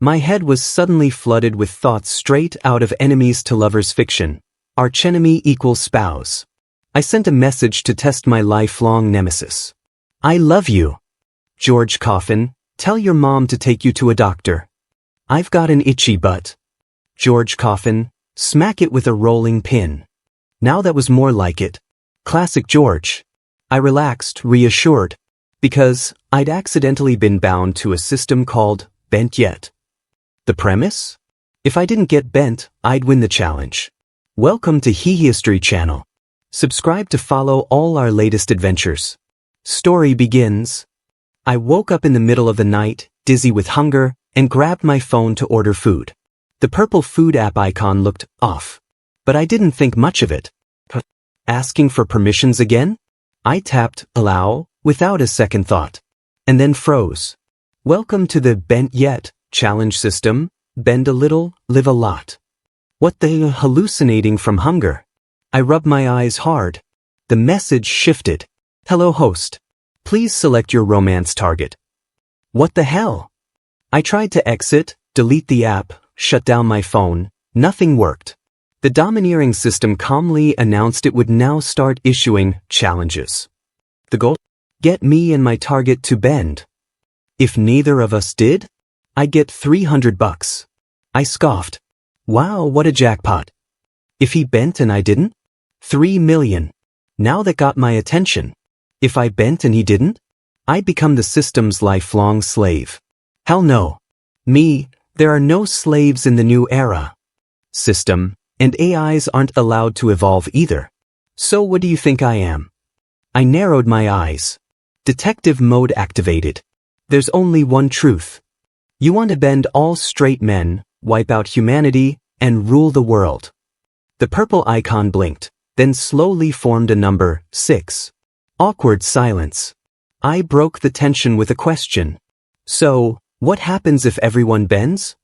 My head was suddenly flooded with thoughts straight out of enemies to lovers fiction. Archenemy equals spouse. I sent a message to test my lifelong nemesis. I love you. George Coffin, tell your mom to take you to a doctor. I've got an itchy butt. George Coffin, smack it with a rolling pin. Now that was more like it. Classic George. I relaxed, reassured, because I'd accidentally been bound to a system called Bent Yet. The premise? If I didn't get bent, I'd win the challenge. Welcome to History Channel. Subscribe to follow all our latest adventures. Story begins. I woke up in the middle of the night, dizzy with hunger, and grabbed my phone to order food. The purple food app icon looked off, but I didn't think much of it. Asking for permissions again? I tapped allow without a second thought, and then froze. Welcome to the Bent Yet challenge system. Bend a little, live a lot. What the hallucinating from hunger? I rubbed my eyes hard. The message shifted. Hello host. Please select your romance target. What the hell? I tried to exit, delete the app, shut down my phone. Nothing worked. The domineering system calmly announced it would now start issuing challenges. The goal? Get me and my target to bend. If neither of us did, I'd get $300. I scoffed. Wow, what a jackpot. If he bent and I didn't? 3 million. Now that got my attention. If I bent and he didn't? I'd become the system's lifelong slave. Hell no. Me, there are no slaves in the new era. System, and AIs aren't allowed to evolve either. So what do you think I am? I narrowed my eyes. Detective mode activated. There's only one truth. You want to bend all straight men, wipe out humanity, and rule the world. The purple icon blinked, then slowly formed a number 6. Awkward silence. I broke the tension with a question. So, what happens if everyone bends?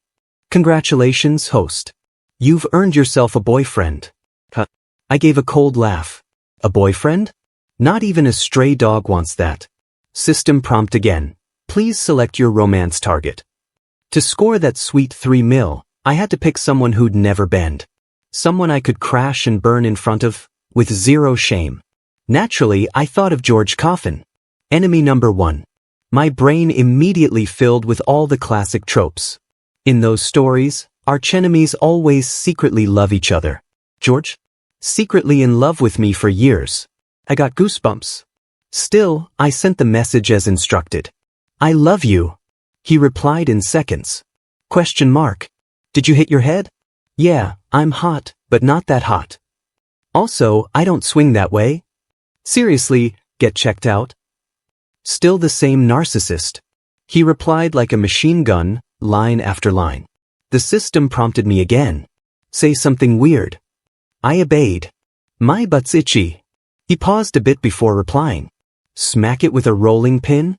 Congratulations, host. You've earned yourself a boyfriend. I gave a cold laugh. A boyfriend? Not even a stray dog wants that. System prompt again. Please select your romance target. To score that sweet 3 mil, I had to pick someone who'd never bend. Someone I could crash and burn in front of, with zero shame. Naturally, I thought of George Coffin. Enemy number 1. My brain immediately filled with all the classic tropes. In those stories, archenemies always secretly love each other. George? Secretly in love with me for years. I got goosebumps. Still, I sent the message as instructed. I love you. He replied in seconds. Question mark. Did you hit your head? Yeah, I'm hot, but not that hot. Also, I don't swing that way. Seriously, get checked out. Still the same narcissist. He replied like a machine gun, line after line. The system prompted me again. Say something weird. I obeyed. My butt's itchy. He paused a bit before replying. Smack it with a rolling pin?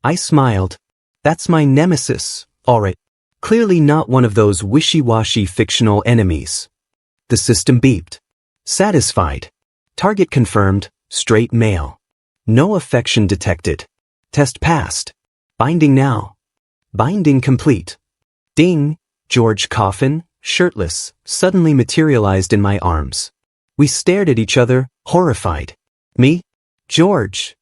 I smiled. That's my nemesis, alright. Clearly not one of those wishy-washy fictional enemies. The system beeped. Satisfied. Target confirmed, straight male. No affection detected. Test passed. Binding now. Binding complete. Ding, George Coffin, shirtless, suddenly materialized in my arms. We stared at each other, horrified. Me? George.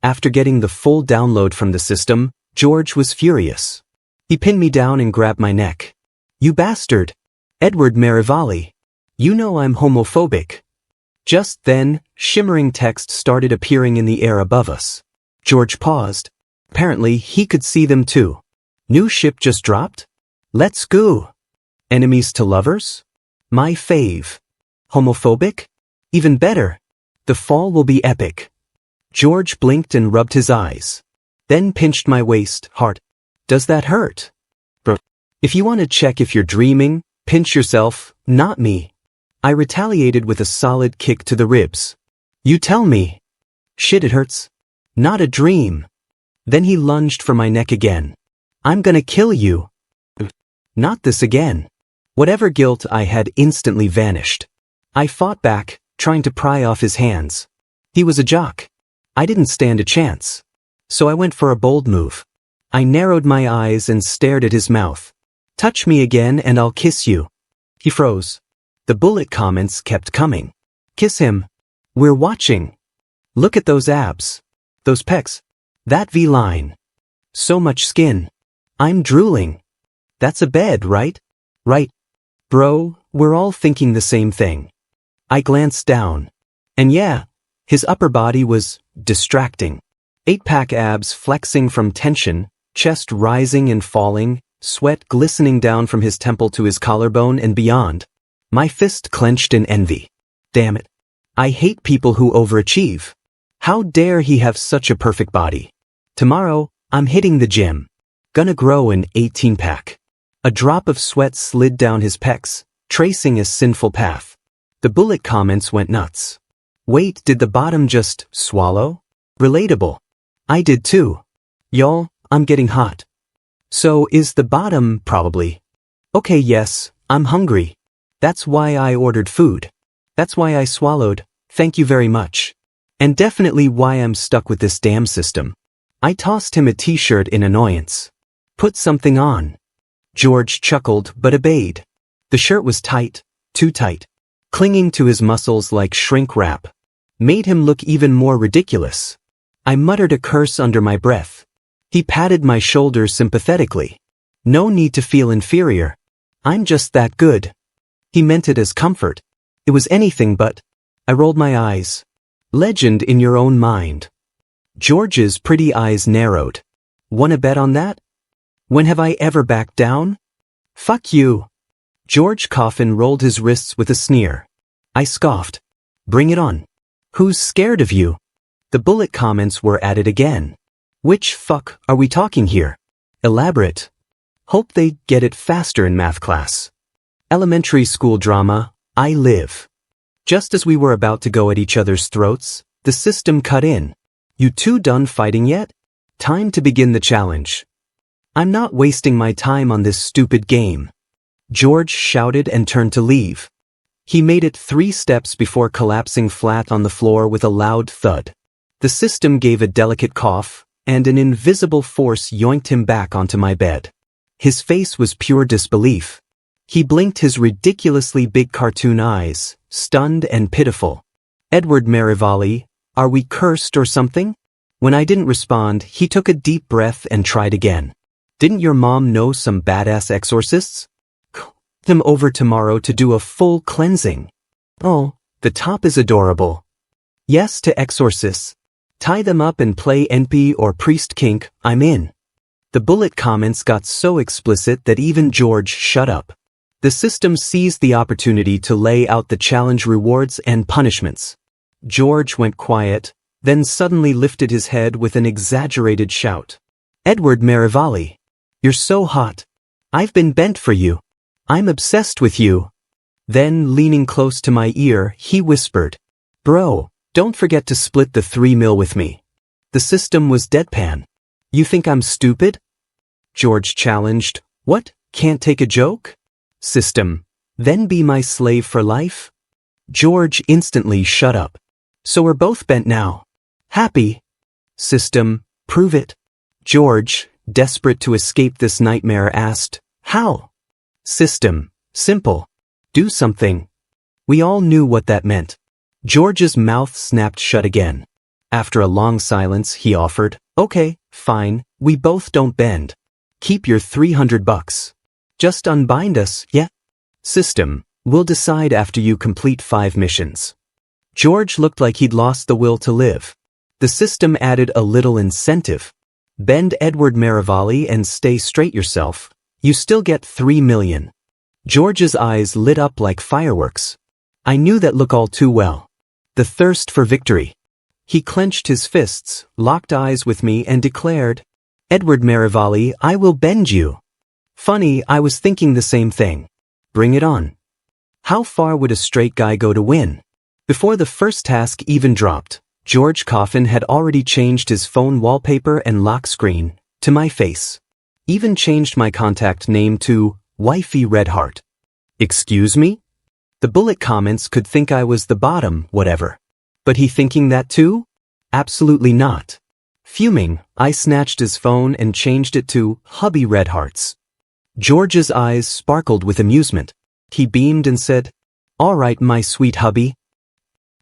After getting the full download from the system, George was furious. He pinned me down and grabbed my neck. You bastard. Edward Merivale. You know I'm homophobic. Just then, shimmering text started appearing in the air above us. George paused. Apparently, he could see them too. New ship just dropped? Let's go. Enemies to lovers? My fave. Homophobic? Even better. The fall will be epic. George blinked and rubbed his eyes. Then pinched my waist, hard. Does that hurt? Bro. If you want to check if you're dreaming, pinch yourself, not me. I retaliated with a solid kick to the ribs. You tell me. Shit, it hurts. Not a dream. Then he lunged for my neck again. I'm gonna kill you. Not this again. Whatever guilt I had instantly vanished. I fought back, trying to pry off his hands. He was a jock. I didn't stand a chance. So I went for a bold move. I narrowed my eyes and stared at his mouth. Touch me again and I'll kiss you. He froze. The bullet comments kept coming. Kiss him. We're watching. Look at those abs. Those pecs. That V-line. So much skin. I'm drooling. That's a bed, right? Right. Bro, we're all thinking the same thing. I glanced down. And yeah, his upper body was distracting. 8-pack abs flexing from tension, chest rising and falling, sweat glistening down from his temple to his collarbone and beyond. My fist clenched in envy. Damn it. I hate people who overachieve. How dare he have such a perfect body? Tomorrow, I'm hitting the gym. Gonna grow an 18-pack. A drop of sweat slid down his pecs, tracing a sinful path. The bullet comments went nuts. Wait, did the bottom just swallow? Relatable. I did too. Y'all, I'm getting hot. So is the bottom, probably. Okay, yes, I'm hungry. That's why I ordered food. That's why I swallowed, thank you very much. And definitely why I'm stuck with this damn system. I tossed him a t-shirt in annoyance. Put something on. George chuckled but obeyed. The shirt was tight, too tight. Clinging to his muscles like shrink wrap. Made him look even more ridiculous. I muttered a curse under my breath. He patted my shoulders sympathetically. No need to feel inferior. I'm just that good. He meant it as comfort. It was anything but. I rolled my eyes. Legend in your own mind. George's pretty eyes narrowed. Wanna bet on that? When have I ever backed down? Fuck you. George Coffin rolled his wrists with a sneer. I scoffed. Bring it on. Who's scared of you? The bullet comments were at it again. Which fuck are we talking here? Elaborate. Hope they get it faster in math class. Elementary school drama, I live. Just as we were about to go at each other's throats, the system cut in. You two done fighting yet? Time to begin the challenge. I'm not wasting my time on this stupid game. George shouted and turned to leave. He made it 3 steps before collapsing flat on the floor with a loud thud. The system gave a delicate cough, and an invisible force yoinked him back onto my bed. His face was pure disbelief. He blinked his ridiculously big cartoon eyes, stunned and pitiful. Edward Merivale, are we cursed or something? When I didn't respond, he took a deep breath and tried again. Didn't your mom know some badass exorcists? Call them over tomorrow to do a full cleansing. Oh, the top is adorable. Yes to exorcists. Tie them up and play NP or priest kink, I'm in. The bullet comments got so explicit that even George shut up. The system seized the opportunity to lay out the challenge rewards and punishments. George went quiet, then suddenly lifted his head with an exaggerated shout. Edward Merivale. You're so hot. I've been bent for you. I'm obsessed with you. Then, leaning close to my ear, he whispered. Bro, don't forget to split the 3 mil with me. The system was deadpan. You think I'm stupid? George challenged. What, can't take a joke? System. Then be my slave for life? George instantly shut up. So we're both bent now. Happy? System. Prove it. George, desperate to escape this nightmare, asked, how? System. Simple. Do something. We all knew what that meant. George's mouth snapped shut again. After a long silence, he offered, okay, fine, we both don't bend. Keep your $300. Just unbind us, yeah? System. We'll decide after you complete 5 missions. George looked like he'd lost the will to live. The system added a little incentive. Bend Edward Merivale and stay straight yourself. You still get 3 million. George's eyes lit up like fireworks. I knew that look all too well. The thirst for victory. He clenched his fists, locked eyes with me and declared, Edward Merivale, I will bend you. Funny, I was thinking the same thing. Bring it on. How far would a straight guy go to win? Before the first task even dropped, George Coffin had already changed his phone wallpaper and lock screen to my face. Even changed my contact name to Wifey Redheart. Excuse me? The bullet comments could think I was the bottom, whatever. But he thinking that too? Absolutely not. Fuming, I snatched his phone and changed it to Hubby Redhearts. George's eyes sparkled with amusement. He beamed and said, "All right, my sweet hubby."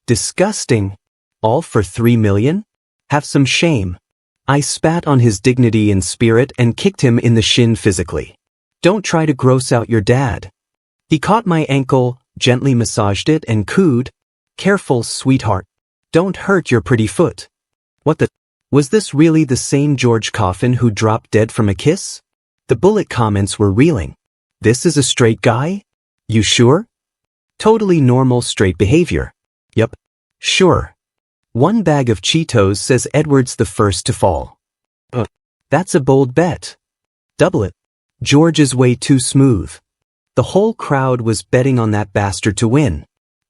Disgusting. All for 3 million? Have some shame. I spat on his dignity and spirit and kicked him in the shin physically. Don't try to gross out your dad. He caught my ankle, gently massaged it and cooed, "Careful, sweetheart. Don't hurt your pretty foot." What the? Was this really the same George Coffin who dropped dead from a kiss? The bullet comments were reeling. This is a straight guy? You sure? Totally normal straight behavior. Yup. Sure. One bag of Cheetos says Edward's the first to fall. That's a bold bet. Double it. George is way too smooth. The whole crowd was betting on that bastard to win.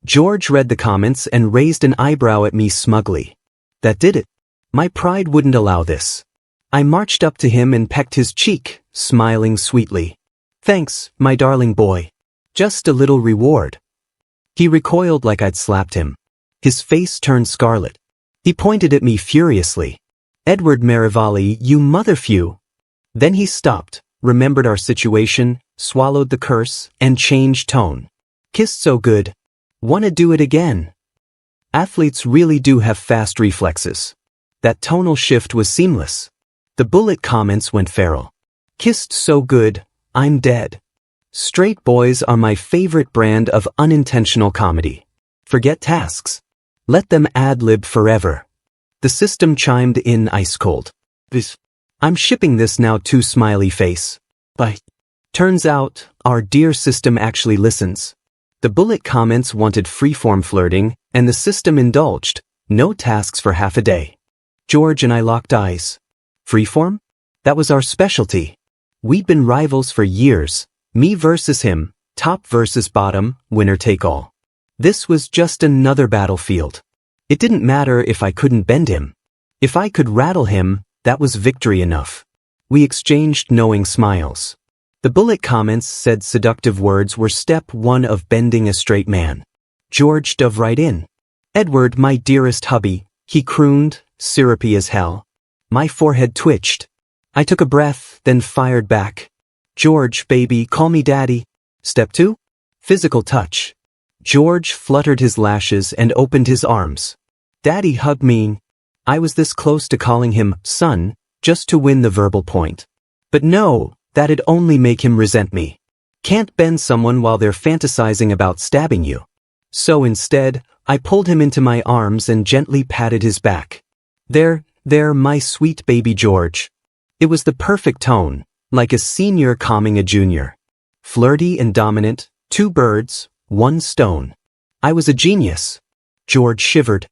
George read the comments and raised an eyebrow at me smugly. That did it. My pride wouldn't allow this. I marched up to him and pecked his cheek, smiling sweetly. "Thanks, my darling boy. Just a little reward." He recoiled like I'd slapped him. His face turned scarlet. He pointed at me furiously. "Edward Merivale, you motherfew." Then he stopped, remembered our situation, swallowed the curse, and changed tone. "Kissed so good. Wanna do it again?" Athletes really do have fast reflexes. That tonal shift was seamless. The bullet comments went feral. "Kissed so good, I'm dead." Straight boys are my favorite brand of unintentional comedy. Forget tasks. Let them ad-lib forever. The system chimed in ice cold. "I'm shipping this now too, smiley face." Bye. Turns out, our dear system actually listens. The bullet comments wanted freeform flirting, and the system indulged. No tasks for half a day. George and I locked eyes. Freeform? That was our specialty. We'd been rivals for years. Me versus him, top versus bottom, winner take all. This was just another battlefield. It didn't matter if I couldn't bend him. If I could rattle him, that was victory enough. We exchanged knowing smiles. The bullet comments said seductive words were step one of bending a straight man. George dove right in. "Edward, my dearest hubby," he crooned, syrupy as hell. My forehead twitched. I took a breath, then fired back. "George, baby, call me daddy." Step 2? Physical touch. George fluttered his lashes and opened his arms. "Daddy, hug me." I was this close to calling him son, just to win the verbal point. But no, that'd only make him resent me. Can't bend someone while they're fantasizing about stabbing you. So instead, I pulled him into my arms and gently patted his back. There, my sweet baby George." It was the perfect tone, like a senior calming a junior. Flirty and dominant, 2 birds, 1 stone. I was a genius. George shivered.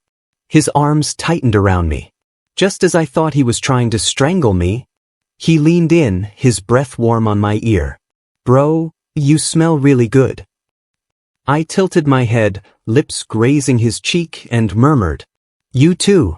His arms tightened around me. Just as I thought he was trying to strangle me, he leaned in, his breath warm on my ear. "Bro, you smell really good." I tilted my head, lips grazing his cheek, and murmured, "You too."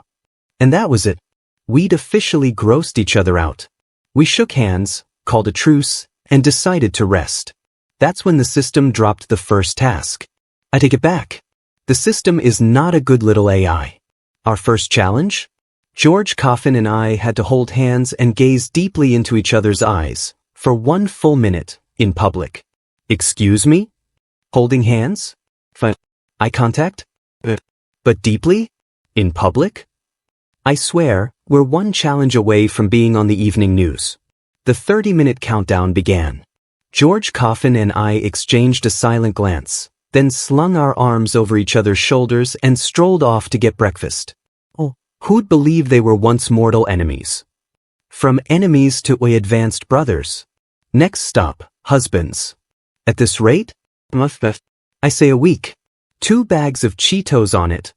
And that was it. We'd officially grossed each other out. We shook hands, called a truce, and decided to rest. That's when the system dropped the first task. I take it back. The system is not a good little AI. Our first challenge? George Coffin and I had to hold hands and gaze deeply into each other's eyes, for 1 full minute, in public. Excuse me? Holding hands? Eye contact? But deeply? In public? I swear, we're 1 challenge away from being on the evening news. The 30-minute countdown began. George Coffin and I exchanged a silent glance, then slung our arms over each other's shoulders and strolled off to get breakfast. Oh, who'd believe they were once mortal enemies? From enemies to advanced brothers. Next stop, husbands. At this rate? I say a week. 2 bags of Cheetos on it.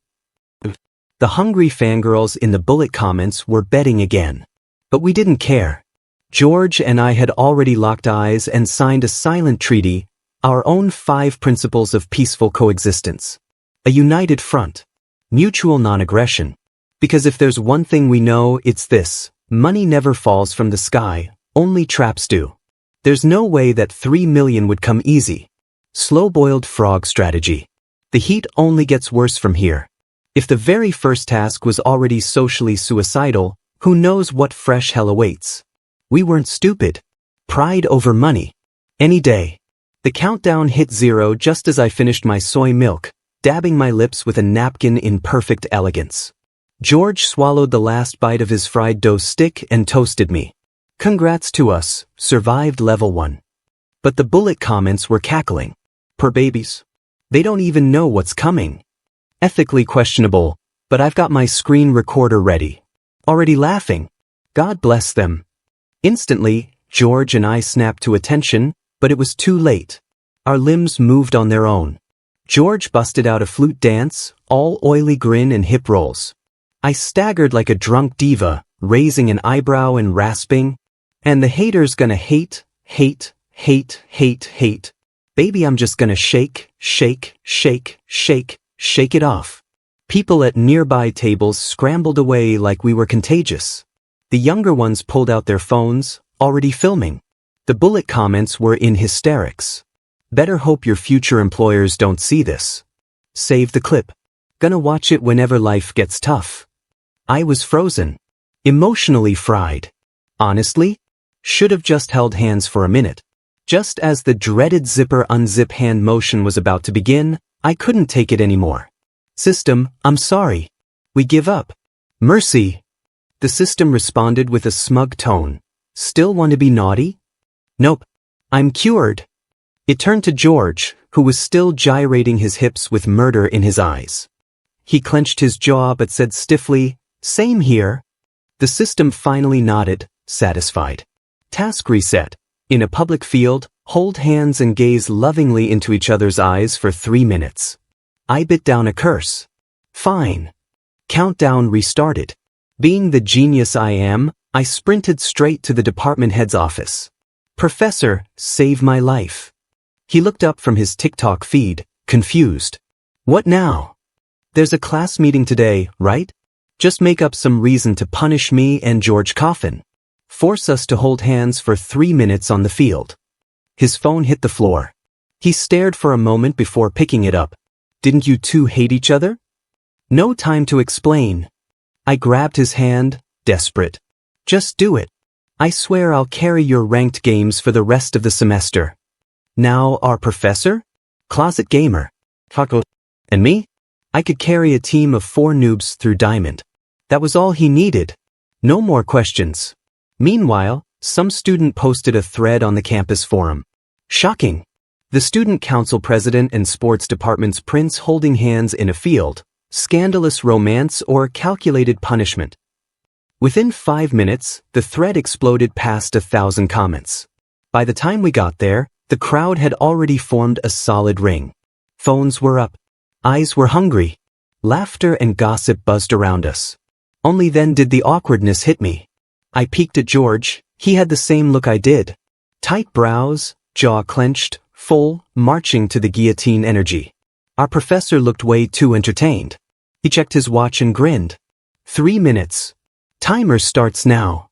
The hungry fangirls in the bullet comments were betting again. But we didn't care. George and I had already locked eyes and signed a silent treaty, our own 5 principles of peaceful coexistence. A united front. Mutual non-aggression. Because if there's one thing we know, it's this: money never falls from the sky, only traps do. There's no way that 3 million would come easy. Slow-boiled frog strategy. The heat only gets worse from here. If the very first task was already socially suicidal, who knows what fresh hell awaits? We weren't stupid. Pride over money. Any day. The countdown hit 0 just as I finished my soy milk, dabbing my lips with a napkin in perfect elegance. George swallowed the last bite of his fried dough stick and toasted me. Congrats to us, survived level 1. But the bullet comments were cackling. Per babies. They don't even know what's coming. Ethically questionable, but I've got my screen recorder ready. Already laughing. God bless them. Instantly, George and I snapped to attention, but it was too late. Our limbs moved on their own. George busted out a flute dance, all oily grin and hip rolls. I staggered like a drunk diva, raising an eyebrow and rasping. And the haters gonna hate, hate, hate, hate, hate. Baby, I'm just gonna shake, shake, shake, shake, shake it off. People at nearby tables scrambled away like we were contagious. The younger ones pulled out their phones, already filming. The bullet comments were in hysterics. Better hope your future employers don't see this. Save the clip. Gonna watch it whenever life gets tough. I was frozen. Emotionally fried. Honestly? Should have just held hands for a minute. Just as the dreaded zipper unzip hand motion was about to begin, I couldn't take it anymore. System, I'm sorry. We give up. Mercy. The system responded with a smug tone. Still want to be naughty? Nope. I'm cured. It turned to George, who was still gyrating his hips with murder in his eyes. He clenched his jaw but said stiffly, "Same here." The system finally nodded, satisfied. Task reset. In a public field, hold hands and gaze lovingly into each other's eyes for 3 minutes. I bit down a curse. Fine. Countdown restarted. Being the genius I am, I sprinted straight to the department head's office. "Professor, save my life." He looked up from his TikTok feed, confused. "What now?" "There's a class meeting today, right? Just make up some reason to punish me and George Coffin. Force us to hold hands for 3 minutes on the field." His phone hit the floor. He stared for a moment before picking it up. "Didn't you two hate each other?" "No time to explain." I grabbed his hand, desperate. "Just do it. I swear I'll carry your ranked games for the rest of the semester." Now our professor? Closet gamer. Taco. And me? I could carry a team of 4 noobs through Diamond. That was all he needed. No more questions. Meanwhile, some student posted a thread on the campus forum. Shocking. The student council president and sports department's prince holding hands in a field. Scandalous romance or calculated punishment. Within 5 minutes, the thread exploded past 1,000 comments. By the time we got there, the crowd had already formed a solid ring. Phones were up. Eyes were hungry. Laughter and gossip buzzed around us. Only then did the awkwardness hit me. I peeked at George. He had the same look I did. Tight brows, jaw clenched, full, marching to the guillotine energy. Our professor looked way too entertained. He checked his watch and grinned. 3 minutes. Timer starts now.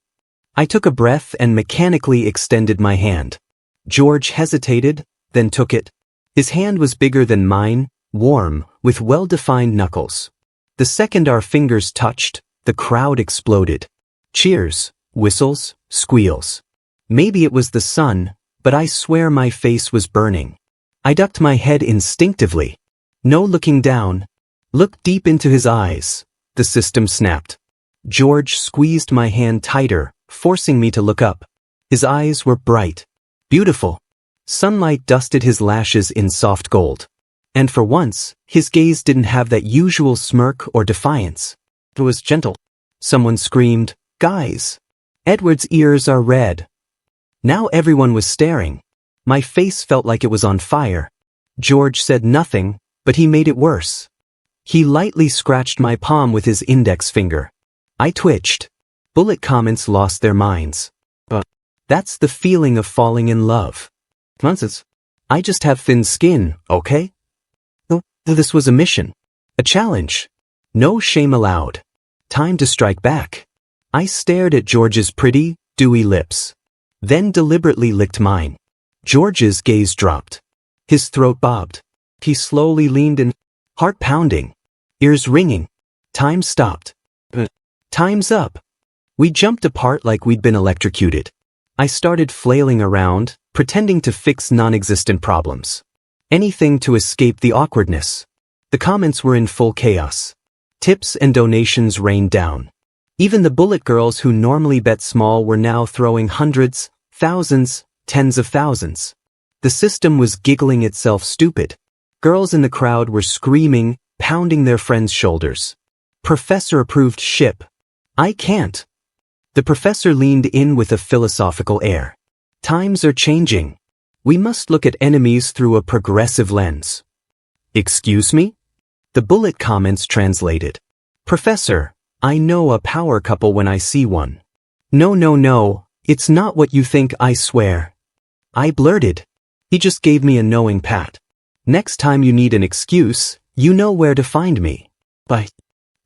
I took a breath and mechanically extended my hand. George hesitated, then took it. His hand was bigger than mine, warm, with well-defined knuckles. The second our fingers touched, the crowd exploded. Cheers, whistles, squeals. Maybe it was the sun, but I swear my face was burning. I ducked my head instinctively. No looking down. Look deep into his eyes. The system snapped. George squeezed my hand tighter, forcing me to look up. His eyes were bright. Beautiful. Sunlight dusted his lashes in soft gold. And for once, his gaze didn't have that usual smirk or defiance. It was gentle. Someone screamed, "Guys! Edward's ears are red." Now everyone was staring. My face felt like it was on fire. George said nothing, but he made it worse. He lightly scratched my palm with his index finger. I twitched. Bullet comments lost their minds. But that's the feeling of falling in love. Nonsense. I just have thin skin, okay? No, this was a mission. A challenge. No shame allowed. Time to strike back. I stared at George's pretty, dewy lips. Then deliberately licked mine. George's gaze dropped. His throat bobbed. He slowly leaned in, heart pounding, ears ringing. Time stopped. Time's up. We jumped apart like we'd been electrocuted. I started flailing around, pretending to fix non-existent problems. Anything to escape the awkwardness. The comments were in full chaos. Tips and donations rained down. Even the bullet girls who normally bet small were now throwing hundreds, thousands, tens of thousands. The system was giggling itself stupid. Girls in the crowd were screaming, pounding their friends' shoulders. Professor-approved ship. I can't. The professor leaned in with a philosophical air. Times are changing. We must look at enemies through a progressive lens. Excuse me? The bullet comments translated. Professor, I know a power couple when I see one. No, it's not what you think, I swear. I blurted. He just gave me a knowing pat. Next time you need an excuse, you know where to find me. But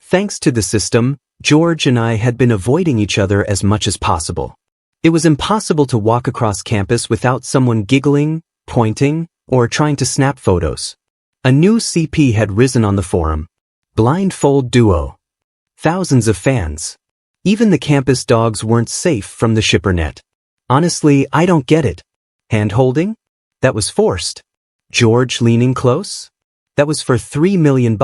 thanks to the system, George and I had been avoiding each other as much as possible. It was impossible to walk across campus without someone giggling, pointing, or trying to snap photos. A new CP had risen on the forum. Blindfold duo. Thousands of fans. Even the campus dogs weren't safe from the shipper net. Honestly, I don't get it. Hand-holding? That was forced. George leaning close? That was for $3 million.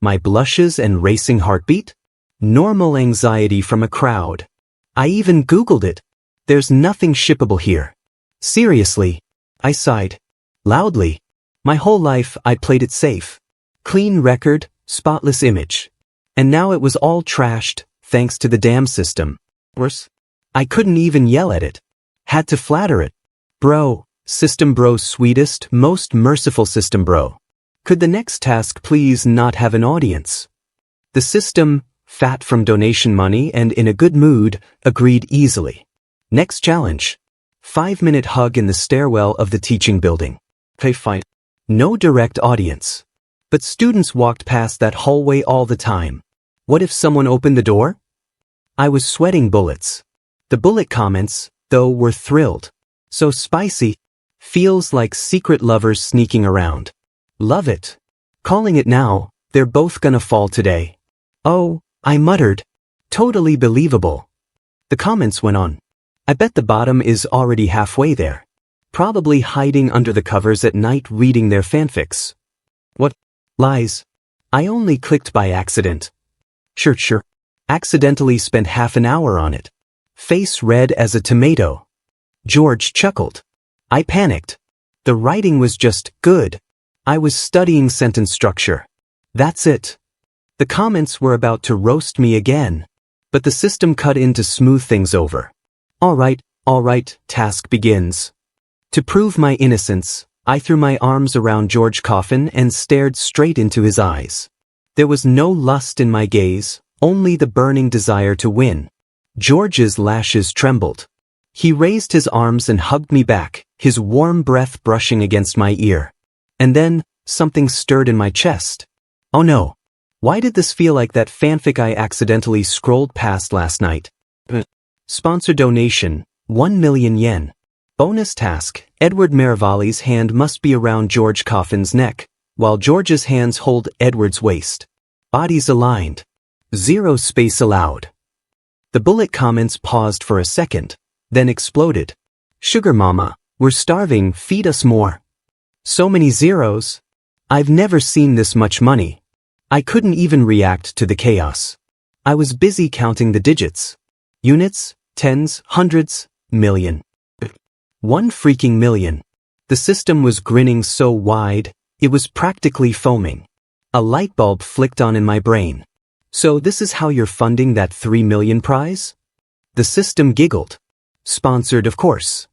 My blushes and racing heartbeat? Normal anxiety from a crowd. I even Googled it. There's nothing shippable here. Seriously. I sighed. Loudly. My whole life I'd played it safe. Clean record, spotless image. And now it was all trashed, thanks to the damn system. Worse, I couldn't even yell at it. Had to flatter it. Bro, system bro, sweetest, most merciful system bro. Could the next task please not have an audience? The system, fat from donation money and in a good mood, agreed easily. Next challenge. 5-minute hug in the stairwell of the teaching building. Okay, fine. No direct audience. But students walked past that hallway all the time. What if someone opened the door? I was sweating bullets. The bullet comments, though, were thrilled. So spicy. Feels like secret lovers sneaking around. Love it. Calling it now, they're both gonna fall today. Oh, I muttered. Totally believable. The comments went on. I bet the bottom is already halfway there. Probably hiding under the covers at night reading their fanfics. What? Lies. I only clicked by accident. Sure. Accidentally spent half an hour on it. Face red as a tomato. George chuckled. I panicked. The writing was just good. I was studying sentence structure. That's it. The comments were about to roast me again. But the system cut in to smooth things over. All right, task begins. To prove my innocence, I threw my arms around George Coffin and stared straight into his eyes. There was no lust in my gaze, only the burning desire to win. George's lashes trembled. He raised his arms and hugged me back, his warm breath brushing against my ear. And then, something stirred in my chest. Oh no. Why did this feel like that fanfic I accidentally scrolled past last night? Sponsor donation, 1 million yen. Bonus task, Edward Merivali's hand must be around George Coffin's neck, while George's hands hold Edward's waist. Bodies aligned. 0 space allowed. The bullet comments paused for a second, then exploded. Sugar mama, we're starving, feed us more. So many zeros. I've never seen this much money. I couldn't even react to the chaos. I was busy counting the digits. Units, tens, hundreds, million. 1 freaking million. The system was grinning so wide, it was practically foaming. A light bulb flicked on in my brain. So this is how you're funding that 3 million prize? The system giggled. Sponsored, of course.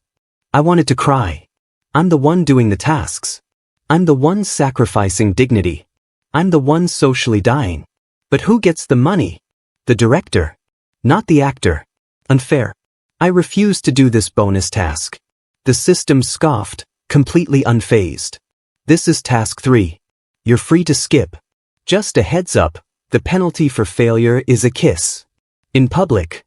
I wanted to cry. I'm the one doing the tasks. I'm the one sacrificing dignity. I'm the one socially dying. But who gets the money? The director. Not the actor. Unfair. I refuse to do this bonus task. The system scoffed, completely unfazed. This is task 3. You're free to skip. Just a heads up, the penalty for failure is a kiss. In public.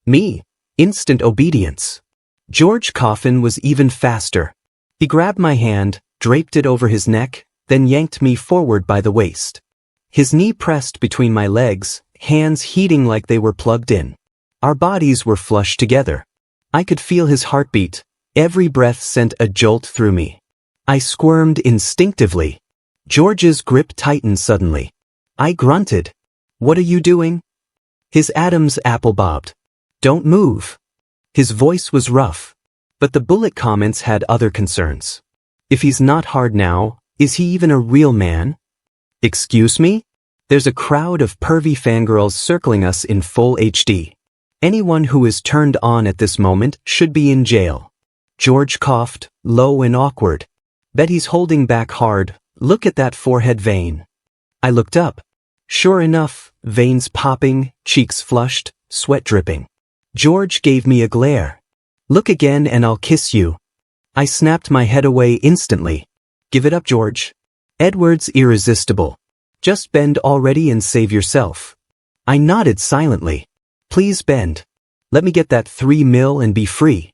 Me. Instant obedience. George Coffin was even faster. He grabbed my hand, draped it over his neck, then yanked me forward by the waist. His knee pressed between my legs, hands heating like they were plugged in. Our bodies were flushed together. I could feel his heartbeat, Every breath sent a jolt through me. I squirmed instinctively. George's grip tightened suddenly. I grunted. "What are you doing?" His Adam's apple bobbed. "Don't move." His voice was rough. But the bullet comments had other concerns. If he's not hard now, is he even a real man? "Excuse me?" There's a crowd of pervy fangirls circling us in full HD. Anyone who is turned on at this moment should be in jail. George coughed, low and awkward. "Bet he's holding back hard. Look at that forehead vein." I looked up. Sure enough, veins popping, cheeks flushed, sweat dripping. George gave me a glare. "Look again and I'll kiss you." I snapped my head away instantly. "Give it up, George." Edward's irresistible. "Just bend already and save yourself." I nodded silently. "Please bend. Let me get that 3 mil and be free."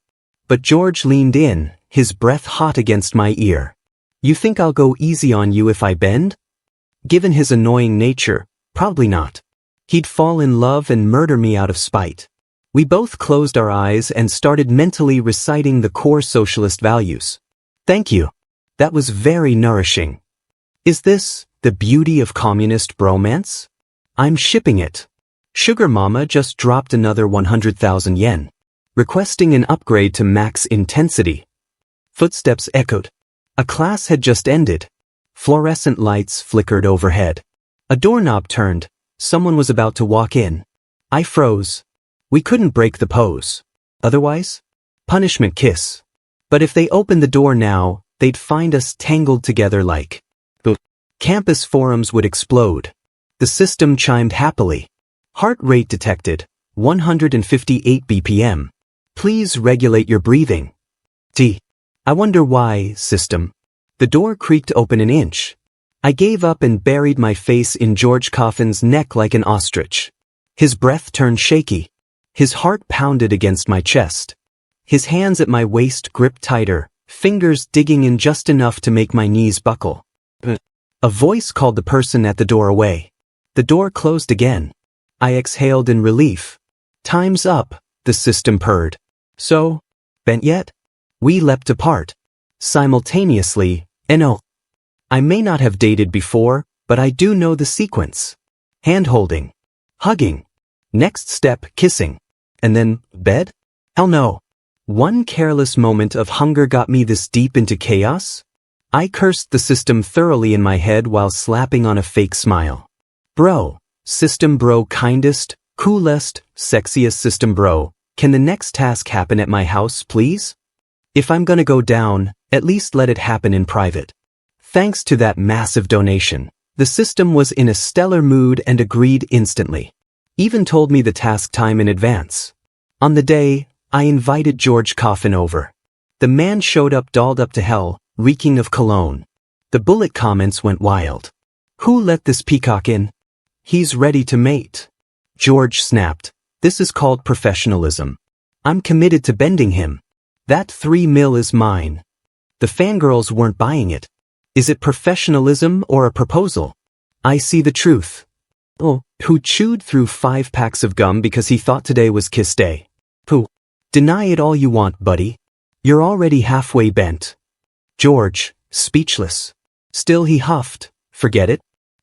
But George leaned in, his breath hot against my ear. "You think I'll go easy on you if I bend?" Given his annoying nature, probably not. He'd fall in love and murder me out of spite. We both closed our eyes and started mentally reciting the core socialist values. "Thank you. That was very nourishing." Is this the beauty of communist bromance? I'm shipping it. Sugar Mama just dropped another 100,000 yen, requesting an upgrade to max intensity. Footsteps echoed. A class had just ended. Fluorescent lights flickered overhead. A doorknob turned. Someone was about to walk in. I froze. We couldn't break the pose. Otherwise? Punishment kiss. But if they opened the door now, they'd find us tangled together like. The campus forums would explode. The system chimed happily. Heart rate detected, 158 BPM. Please regulate your breathing. I wonder why, system. The door creaked open an inch. I gave up and buried my face in George Coffin's neck like an ostrich. His breath turned shaky. His heart pounded against my chest. His hands at my waist gripped tighter, fingers digging in just enough to make my knees buckle. A voice called the person at the door away. The door closed again. I exhaled in relief. Time's up, the system purred. So, bent yet? We leapt apart. Simultaneously, no. I may not have dated before, but I do know the sequence. Hand-holding. Hugging. Next step, kissing. And then, bed? Hell no. One careless moment of hunger got me this deep into chaos? I cursed the system thoroughly in my head while slapping on a fake smile. Bro, system bro, kindest, coolest, sexiest system bro, can the next task happen at my house, please? If I'm gonna go down, at least let it happen in private. Thanks to that massive donation, the system was in a stellar mood and agreed instantly. Even told me the task time in advance. On the day, I invited George Coffin over. The man showed up dolled up to hell, reeking of cologne. The bullet comments went wild. Who let this peacock in? He's ready to mate. George snapped. This is called professionalism. I'm committed to bending him. That 3 mil is mine. The fangirls weren't buying it. Is it professionalism or a proposal? I see the truth. Oh, who chewed through 5 packs of gum because he thought today was kiss day? Who? Deny it all you want, buddy. You're already halfway bent. George, speechless. Still he huffed. Forget it.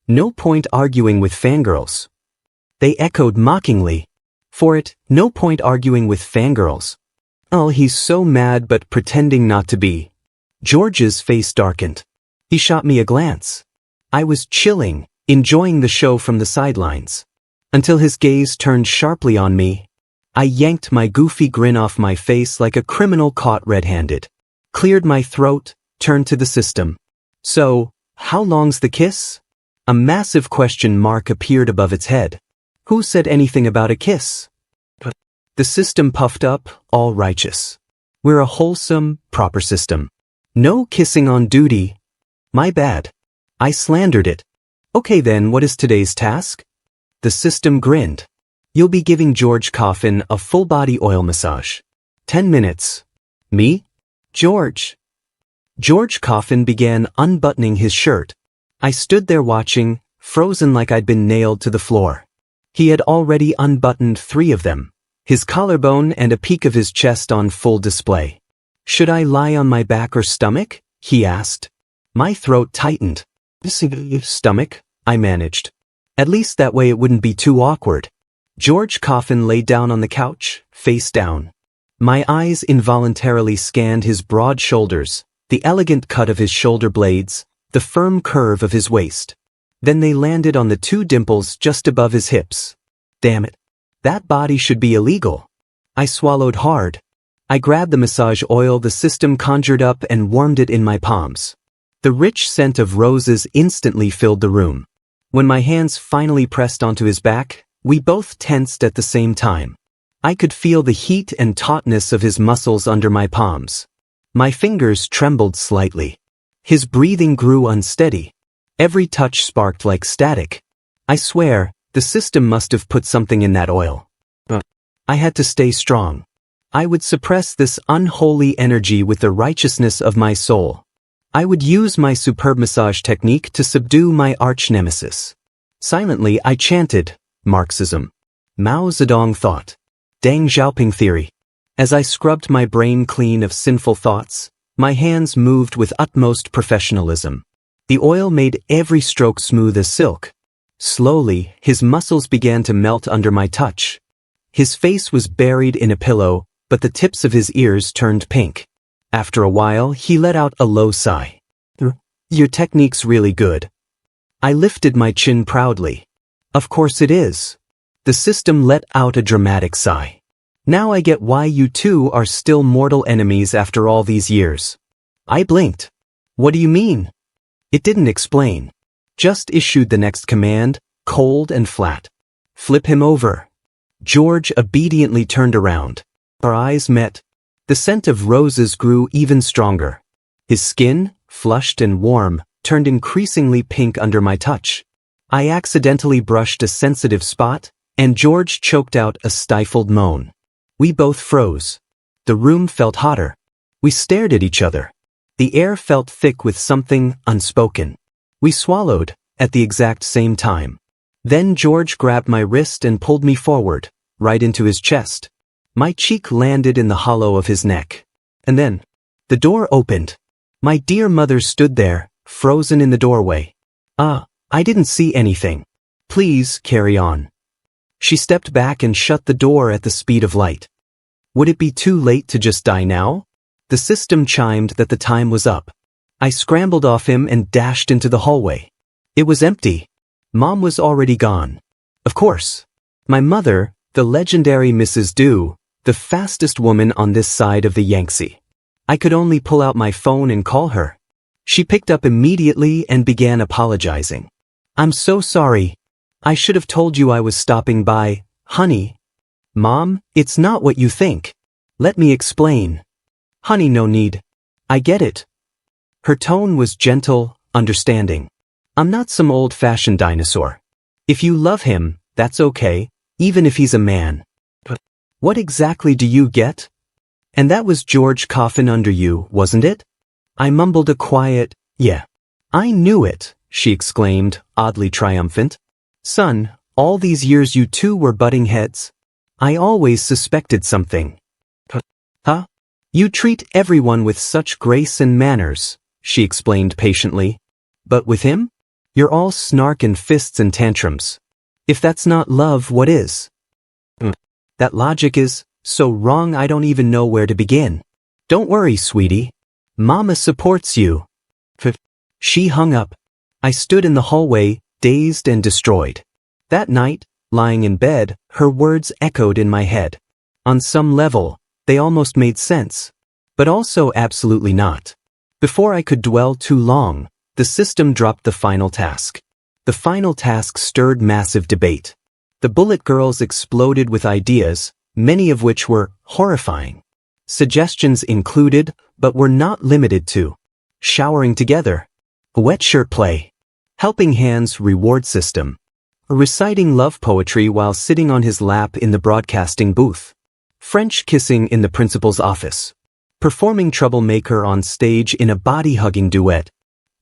No point arguing with fangirls. They echoed mockingly. For it, no point arguing with fangirls. Oh, he's so mad but pretending not to be. George's face darkened. He shot me a glance. I was chilling, enjoying the show from the sidelines. Until his gaze turned sharply on me. I yanked my goofy grin off my face like a criminal caught red-handed. Cleared my throat, turned to the system. So, how long's the kiss? A massive question mark appeared above its head. Who said anything about a kiss? The system puffed up, all righteous. We're a wholesome, proper system. No kissing on duty. My bad. I slandered it. Okay then, what is today's task? The system grinned. You'll be giving George Coffin a full-body oil massage. 10 minutes. Me? George. George Coffin began unbuttoning his shirt. I stood there watching, frozen like I'd been nailed to the floor. He had already unbuttoned 3 of them, his collarbone and a peak of his chest on full display. Should I lie on my back or stomach? He asked. My throat tightened. Stomach, I managed. At least that way it wouldn't be too awkward. George Coffin lay down on the couch, face down. My eyes involuntarily scanned his broad shoulders, the elegant cut of his shoulder blades, the firm curve of his waist. Then they landed on the two dimples just above his hips. Damn it. That body should be illegal. I swallowed hard. I grabbed the massage oil the system conjured up and warmed it in my palms. The rich scent of roses instantly filled the room. When my hands finally pressed onto his back, we both tensed at the same time. I could feel the heat and tautness of his muscles under my palms. My fingers trembled slightly. His breathing grew unsteady. Every touch sparked like static. I swear, the system must have put something in that oil. I had to stay strong. I would suppress this unholy energy with the righteousness of my soul. I would use my superb massage technique to subdue my arch-nemesis. Silently I chanted, Marxism. Mao Zedong thought. Deng Xiaoping theory. As I scrubbed my brain clean of sinful thoughts, my hands moved with utmost professionalism. The oil made every stroke smooth as silk. Slowly, his muscles began to melt under my touch. His face was buried in a pillow, but the tips of his ears turned pink. After a while, he let out a low sigh. Your technique's really good. I lifted my chin proudly. Of course it is. The system let out a dramatic sigh. Now I get why you two are still mortal enemies after all these years. I blinked. What do you mean? It didn't explain. Just issued the next command, cold and flat. Flip him over. George obediently turned around. Our eyes met. The scent of roses grew even stronger. His skin, flushed and warm, turned increasingly pink under my touch. I accidentally brushed a sensitive spot, and George choked out a stifled moan. We both froze. The room felt hotter. We stared at each other. The air felt thick with something unspoken. We swallowed, at the exact same time. Then George grabbed my wrist and pulled me forward, right into his chest. My cheek landed in the hollow of his neck. And then, the door opened. My dear mother stood there, frozen in the doorway. I didn't see anything. Please carry on. She stepped back and shut the door at the speed of light. Would it be too late to just die now? The system chimed that the time was up. I scrambled off him and dashed into the hallway. It was empty. Mom was already gone. Of course. My mother, the legendary Mrs. Dew, the fastest woman on this side of the Yangtze. I could only pull out my phone and call her. She picked up immediately and began apologizing. I'm so sorry. I should have told you I was stopping by, honey. Mom, it's not what you think. Let me explain. Honey, no need. I get it. Her tone was gentle, understanding. I'm not some old-fashioned dinosaur. If you love him, that's okay, even if he's a man. But what exactly do you get? And that was George Coffin under you, wasn't it? I mumbled a quiet, yeah. I knew it, she exclaimed, oddly triumphant. Son, all these years you two were butting heads. I always suspected something. Huh? You treat everyone with such grace and manners, she explained patiently. But with him? You're all snark and fists and tantrums. If that's not love, what is? That logic is so wrong I don't even know where to begin. Don't worry, sweetie. Mama supports you. She hung up. I stood in the hallway, dazed and destroyed. That night, lying in bed, her words echoed in my head. On some level, they almost made sense. But also absolutely not. Before I could dwell too long, the system dropped the final task. The final task stirred massive debate. The bullet girls exploded with ideas, many of which were horrifying. Suggestions included, but were not limited to, showering together, wet shirt play, helping hands reward system, reciting love poetry while sitting on his lap in the broadcasting booth, French kissing in the principal's office, performing Troublemaker on stage in a body-hugging duet,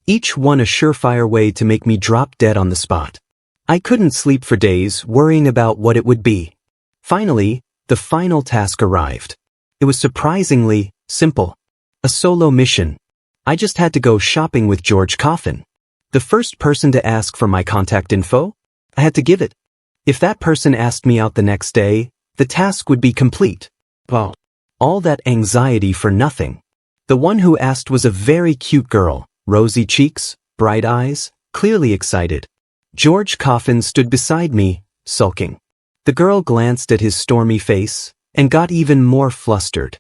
each one a surefire way to make me drop dead on the spot. I couldn't sleep for days worrying about what it would be. Finally, the final task arrived. It was surprisingly simple. A solo mission. I just had to go shopping with George Coffin. The first person to ask for my contact info? I had to give it. If that person asked me out the next day, the task would be complete. Well, all that anxiety for nothing. The one who asked was a very cute girl, rosy cheeks, bright eyes, clearly excited. George Coffin stood beside me, sulking. The girl glanced at his stormy face and got even more flustered.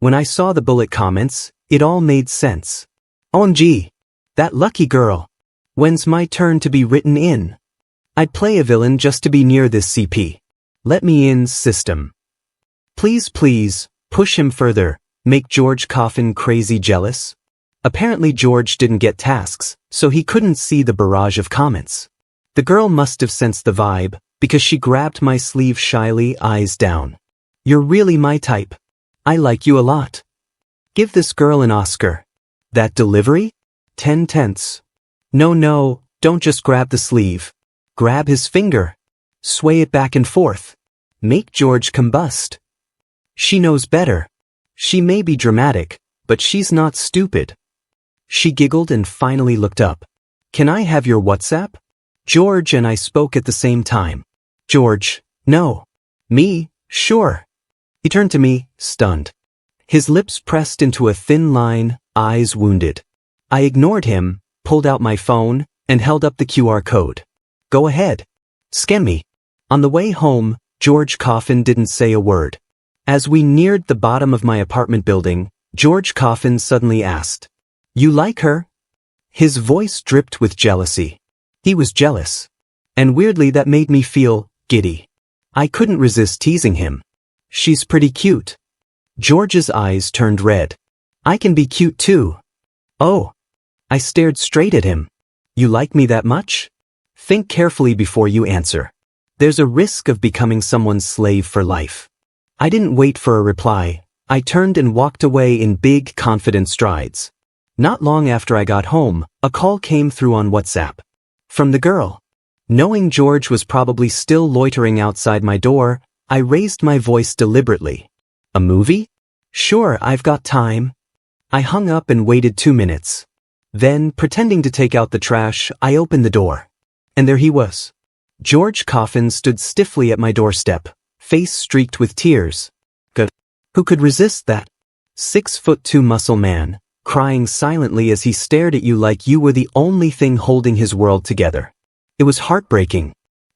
When I saw the bullet comments, it all made sense. OMG, that lucky girl. When's my turn to be written in? I'd play a villain just to be near this CP. Let me in, system. Please, push him further, make George Coffin crazy jealous. Apparently George didn't get tasks, so he couldn't see the barrage of comments. The girl must have sensed the vibe, because she grabbed my sleeve shyly, eyes down. You're really my type. I like you a lot. Give this girl an Oscar. That delivery? 10 tenths. No, don't just grab the sleeve. Grab his finger. Sway it back and forth. Make George combust. She knows better. She may be dramatic, but she's not stupid. She giggled and finally looked up. Can I have your WhatsApp? George and I spoke at the same time. George, no. Me, sure. He turned to me, stunned. His lips pressed into a thin line, eyes wounded. I ignored him, pulled out my phone, and held up the QR code. Go ahead. Scan me. On the way home, George Coffin didn't say a word. As we neared the bottom of my apartment building, George Coffin suddenly asked, You like her? His voice dripped with jealousy. He was jealous. And weirdly that made me feel giddy. I couldn't resist teasing him. She's pretty cute. George's eyes turned red. I can be cute too. Oh. I stared straight at him. You like me that much? Think carefully before you answer. There's a risk of becoming someone's slave for life. I didn't wait for a reply. I turned and walked away in big, confident strides. Not long after I got home, a call came through on WhatsApp. From the girl. Knowing George was probably still loitering outside my door, I raised my voice deliberately. A movie? Sure, I've got time. I hung up and waited 2 minutes. Then, pretending to take out the trash, I opened the door. And there he was. George Coffin stood stiffly at my doorstep, face streaked with tears. Who could resist that? 6'2" muscle man, crying silently as he stared at you like you were the only thing holding his world together. It was heartbreaking.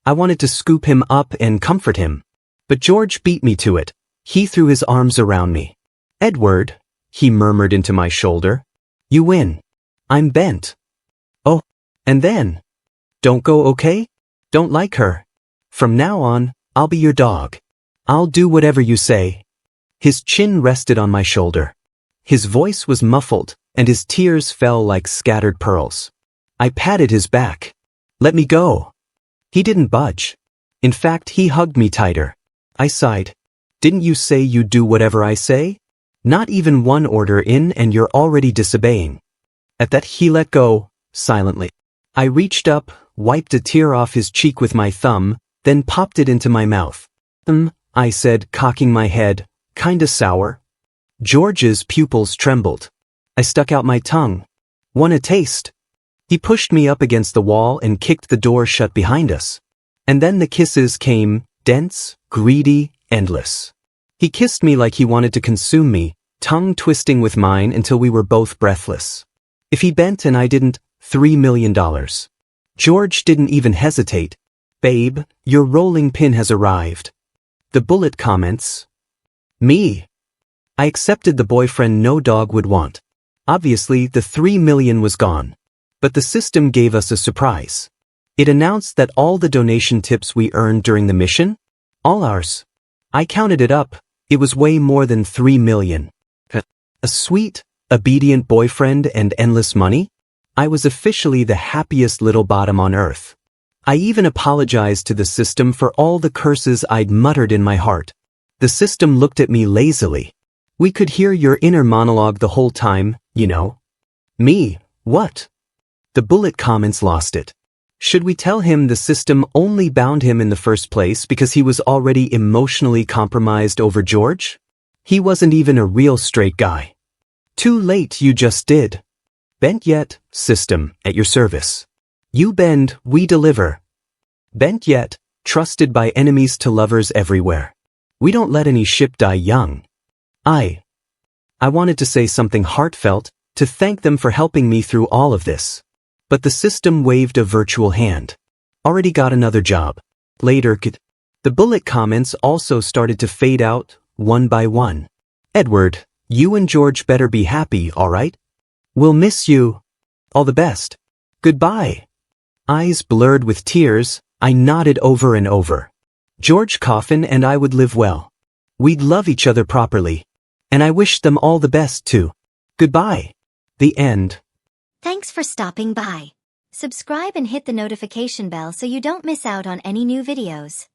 I wanted to scoop him up and comfort him. But George beat me to it. He threw his arms around me. Edward, he murmured into my shoulder. You win. I'm bent. Oh, and then? Don't go, okay? Don't like her. From now on, I'll be your dog. I'll do whatever you say. His chin rested on my shoulder. His voice was muffled, and his tears fell like scattered pearls. I patted his back. Let me go. He didn't budge. In fact, he hugged me tighter. I sighed. Didn't you say you'd do whatever I say? Not even one order in and you're already disobeying. At that he let go, silently. I reached up, wiped a tear off his cheek with my thumb, then popped it into my mouth. I said, cocking my head, kinda sour. George's pupils trembled. I stuck out my tongue. Want a taste? He pushed me up against the wall and kicked the door shut behind us. And then the kisses came, dense, greedy, endless. He kissed me like he wanted to consume me, tongue twisting with mine until we were both breathless. If he bent and I didn't, $3 million. George didn't even hesitate. Babe, your rolling pin has arrived. The bullet comments. Me. I accepted the boyfriend no dog would want. Obviously, the $3 million was gone. But the system gave us a surprise. It announced that all the donation tips we earned during the mission, all ours. I counted it up. It was way more than $3 million. A sweet, obedient boyfriend and endless money? I was officially the happiest little bottom on earth. I even apologized to the system for all the curses I'd muttered in my heart. The system looked at me lazily. We could hear your inner monologue the whole time, you know. Me, what? The bullet comments lost it. Should we tell him the system only bound him in the first place because he was already emotionally compromised over George? He wasn't even a real straight guy. Too late, you just did. Bent yet, system, at your service. You bend, we deliver. Bent yet, trusted by enemies to lovers everywhere. We don't let any ship die young. I wanted to say something heartfelt, to thank them for helping me through all of this. But the system waved a virtual hand. Already got another job. Later, the bullet comments also started to fade out, one by one. Edward, you and George better be happy, alright? We'll miss you. All the best. Goodbye. Eyes blurred with tears, I nodded over and over. George Coffin and I would live well. We'd love each other properly. And I wished them all the best too. Goodbye. The end. Thanks for stopping by. Subscribe and hit the notification bell so you don't miss out on any new videos.